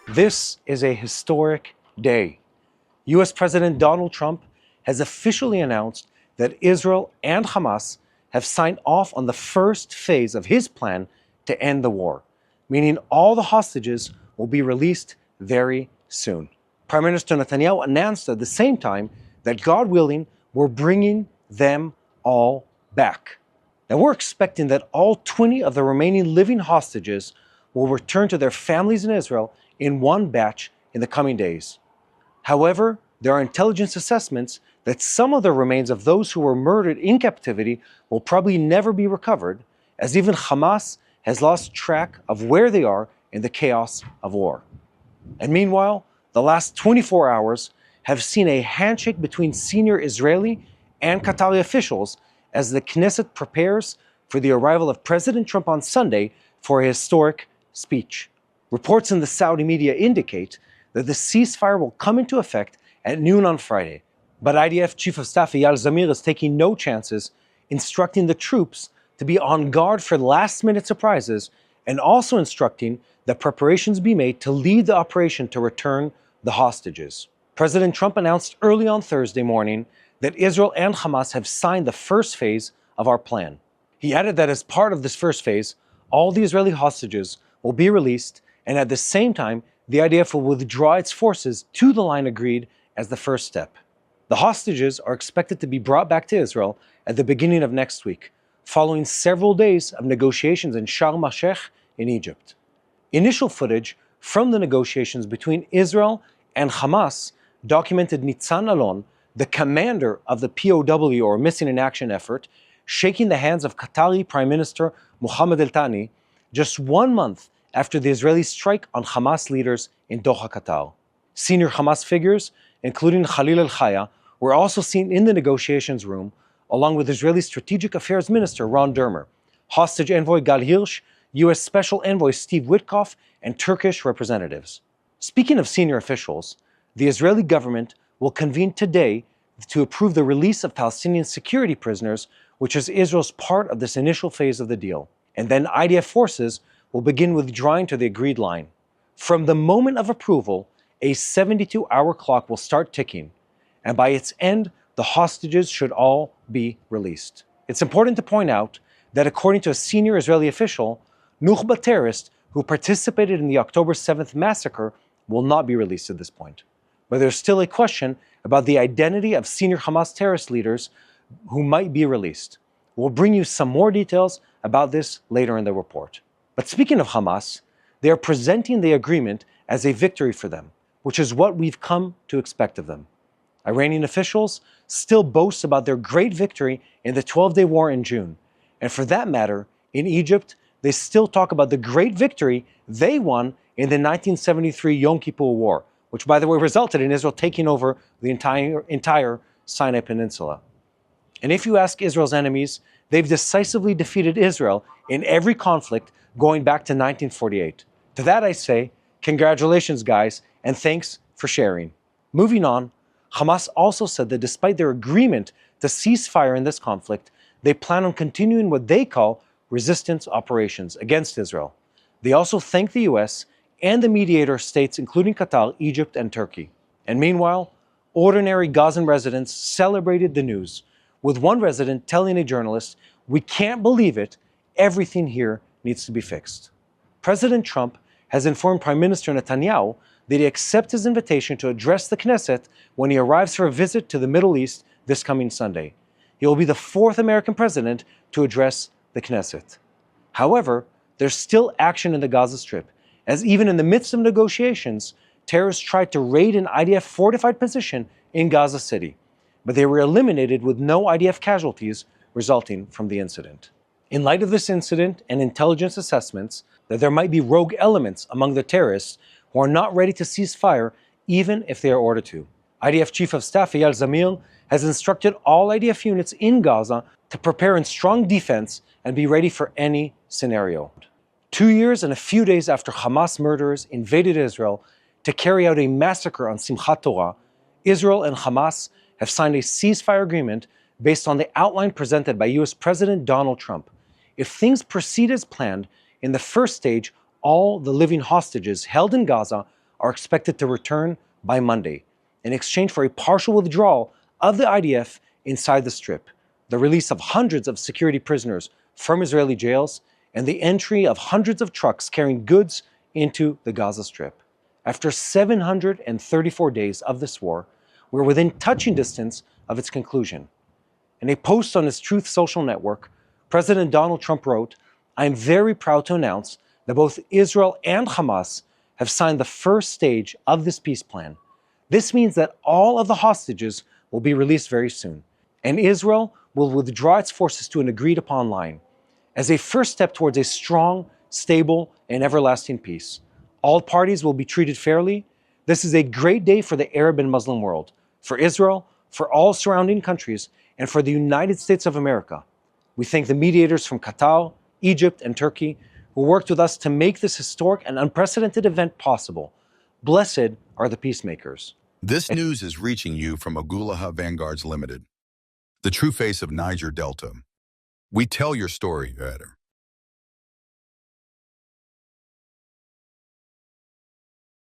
This is a historic day. US President Donald Trump has officially announced that Israel and Hamas have signed off on the first phase of his plan to end the war, meaning all the hostages will be released very soon. Prime Minister Netanyahu announced at the same time that, God willing, we're bringing them all back. Now we're expecting that all 20 of the remaining living hostages will return to their families in Israel in one batch in the coming days. However, there are intelligence assessments that some of the remains of those who were murdered in captivity will probably never be recovered, as even Hamas has lost track of where they are in the chaos of war. And meanwhile, the last 24 hours have seen a handshake between senior Israeli and Qatari officials as the Knesset prepares for the arrival of President Trump on Sunday for a historic speech. Reports in the Saudi media indicate that the ceasefire will come into effect at noon on Friday. But IDF Chief of Staff Eyal Zamir is taking no chances, instructing the troops to be on guard for last-minute surprises and also instructing that preparations be made to lead the operation to return the hostages. President Trump announced early on Thursday morning that Israel and Hamas have signed the first phase of our plan. He added that as part of this first phase, all the Israeli hostages will be released, and at the same time, the IDF will withdraw its forces to the line agreed as the first step. The hostages are expected to be brought back to Israel at the beginning of next week, following several days of negotiations in Sharm el-Sheikh in Egypt. Initial footage from the negotiations between Israel and Hamas documented Nitzan Alon, the commander of the POW or Missing in Action effort, shaking the hands of Qatari Prime Minister Mohammed El Thani just 1 month after the Israeli strike on Hamas leaders in Doha, Qatar. Senior Hamas figures, including Khalil al-Khaya, were also seen in the negotiations room, along with Israeli Strategic Affairs Minister Ron Dermer, hostage envoy Gal Hirsch, U.S. Special Envoy Steve Witkoff, and Turkish representatives. Speaking of senior officials, the Israeli government will convene today to approve the release of Palestinian security prisoners, which is Israel's part of this initial phase of the deal. And then IDF forces will begin withdrawing to the agreed line. From the moment of approval, a 72-hour clock will start ticking, and by its end, the hostages should all be released. It's important to point out that according to a senior Israeli official, Nukhba terrorists who participated in the October 7th massacre will not be released at this point. But there's still a question about the identity of senior Hamas terrorist leaders who might be released. We'll bring you some more details about this later in the report. But speaking of Hamas, they are presenting the agreement as a victory for them, which is what we've come to expect of them. Iranian officials still boast about their great victory in the 12-day war in June. And for that matter, in Egypt, they still talk about the great victory they won in the 1973 Yom Kippur War, which, by the way, resulted in Israel taking over the entire Sinai Peninsula. And if you ask Israel's enemies, they've decisively defeated Israel in every conflict going back to 1948. To that I say, congratulations, guys, and thanks for sharing. Moving on, Hamas also said that despite their agreement to cease fire in this conflict, they plan on continuing what they call resistance operations against Israel. They also thanked the US and the mediator states, including Qatar, Egypt, and Turkey. And meanwhile, ordinary Gazan residents celebrated the news, with one resident telling a journalist, "We can't believe it, everything here needs to be fixed." President Trump has informed Prime Minister Netanyahu that he accepts his invitation to address the Knesset when he arrives for a visit to the Middle East this coming Sunday. He will be the 4th American president to address the Knesset. However, there's still action in the Gaza Strip, as even in the midst of negotiations, terrorists tried to raid an IDF fortified position in Gaza City, but they were eliminated with no IDF casualties resulting from the incident. In light of this incident and intelligence assessments that there might be rogue elements among the terrorists who are not ready to cease fire even if they are ordered to, IDF Chief of Staff Eyal Zamir has instructed all IDF units in Gaza to prepare in strong defense and be ready for any scenario. 2 years and a few days after Hamas murderers invaded Israel to carry out a massacre on Simchat Torah, Israel and Hamas have signed a ceasefire agreement based on the outline presented by US President Donald Trump. If things proceed as planned, in the first stage, all the living hostages held in Gaza are expected to return by Monday, in exchange for a partial withdrawal of the IDF inside the Strip, the release of hundreds of security prisoners from Israeli jails, and the entry of hundreds of trucks carrying goods into the Gaza Strip. After 734 days of this war, we're within touching distance of its conclusion. In a post on his Truth social network, President Donald Trump wrote, "I am very proud to announce that both Israel and Hamas have signed the first stage of this peace plan. This means that all of the hostages will be released very soon, and Israel will withdraw its forces to an agreed-upon line. As a first step towards a strong, stable, and everlasting peace, all parties will be treated fairly. This is a great day for the Arab and Muslim world, for Israel, for all surrounding countries, and for the United States of America. We thank the mediators from Qatar, Egypt, and Turkey who worked with us to make this historic and unprecedented event possible. Blessed are the peacemakers." This news is reaching you from Ogulagha Vanguards Limited, the true face of Niger Delta. We tell your story better.